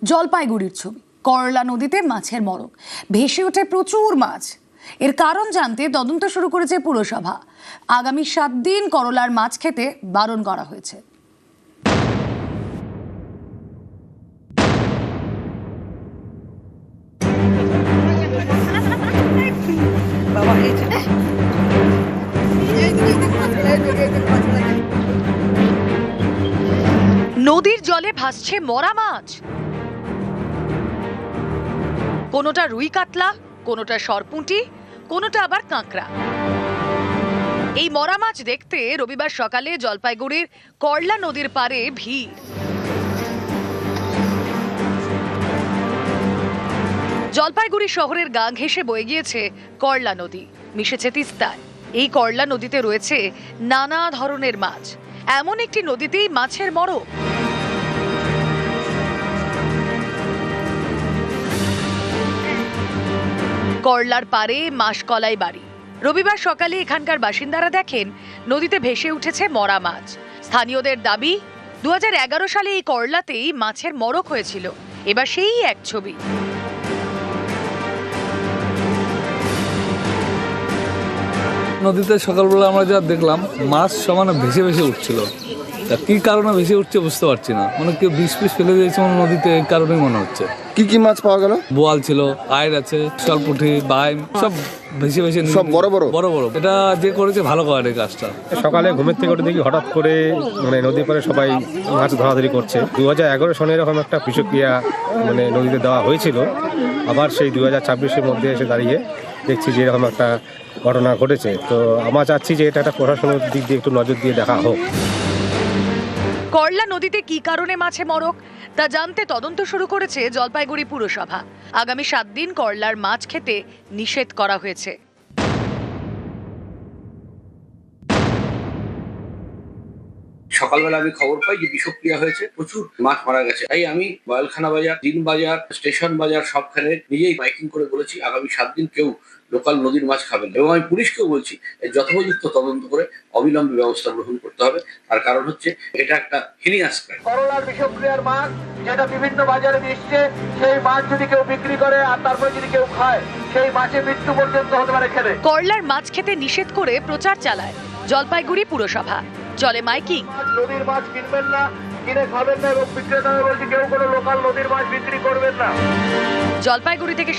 জলপাইগুড়ির ছবি, করলা নদীতে মাছের মড়ক, ভেসে ওঠে প্রচুর মাছ। এর কারণ জানতে তদন্ত শুরু করেছে পুরসভা। আগামী 7 দিন করলার মাছ খেতে বারণ করা হয়েছে। নদীর জলে ভাসছে মরা মাছ, কোনোটা রুই কাতলা, কোনোটা সরপুঁটি, কোনোটা আবার কাঁকড়া। এই মরা মাছ দেখতে রবিবার সকালে জলপাইগুড়ির করলা নদীর পাড়ে ভিড়। জলপাইগুড়ি শহরের গা ঘেঁষে বয়ে গিয়েছে করলা নদী, মিশেছে তিস্তায়। এই করলা নদীতে রয়েছে নানা ধরনের মাছ। এমন একটি নদীতেই মাছের মড়ক। করলার পাড়ে মাসকলাই বাড়ি। রবিবার সকালে এখানকার বাসিন্দারা দেখেন নদীতে ভেসে উঠেছে মরা মাছ। স্থানীয়দের দাবি, 2011 সালে এই করলাতেই মাছের মড়ক হয়েছিল। এবার সেই এক ছবি। নদীতে সকালবেলা আমরা যা দেখলাম, মাছ সমানে ভেসে ভেসে উঠছিল। কি কারণে ভেসে উঠছে বুঝতে পারছি না। মানে কেউ বিষ পিস ফেলে দিয়েছে নদীতে, এই কারণেই মনে হচ্ছে। কি কি মাছ পাওয়া গেল? বোয়াল ছিল, আয়ের আছে, সরপুঁটি, বাইম, সব ভেসে ভেসে সব বড় বড় বড় বড়। এটা যে করেছে ভালো করে এই কাজটা। সকালে ঘুমের থেকে উঠে দেখি হঠাৎ করে নদীর পাড়ে সবাই মাছ ধরাধরি করছে। 2011 সনে এরকম একটা বিষক্রিয়া নদীতে দেওয়া হয়েছিল। আবার সেই 2026-এর মধ্যে এসে দাঁড়িয়ে দেখছি যে এরকম একটা ঘটনা ঘটেছে। তো আমরা চাচ্ছি যে এটা একটা প্রশাসনের দিক দিয়ে একটু নজর দিয়ে দেখা হোক। করলা নদীতে কি কারণে মাছে মড়ক তা জানতে তদন্ত শুরু করেছে জলপাইগুড়ি পুরসভা। আগামী 7 দিন করলার মাছ খেতে নিষেধ করা হয়েছে। সকালবেলা আমি খবর পাই যে বিষক্রিয়া হয়েছে, প্রচুর মাছ মারা গেছে। তাই আমি বয়ালখানা বাজার, দিন বাজার, স্টেশন বাজার সবখানে নিজেই মাইকিং করে বলেছি আগামী 7 দিন কেউ লোকাল নদীর মাছ খাবেন। এবং আমি পুলিশকেও বলছি যথোপযুক্ত তদন্ত করে অবিলম্বে ব্যবস্থা গ্রহণ করতে হবে। তার কারণ হচ্ছে এটা একটা হিনিয়াস ক্রাইম। করলার বিষক্রিয়ার মাছ যেটা বিভিন্ন বাজারে মিশছে, সেই মাছ যদি কেউ বিক্রি করে আর তারপরে যদি কেউ খায়, সেই মাছের মৃত্যু পর্যন্ত হতে পারে খেলে। করলার মাছ খেতে নিষেধ করে প্রচার চালায় জলপাইগুড়ি পুরসভা। চলে মাইকিং। নদীর মাছ কিনবেন না, কিনে খাবেন না, এবং বিক্রেতারা বলছে কেউ কোনো লোকাল নদীর মাছ বিক্রি করবেন না। জলপাইগুড়ি থেকে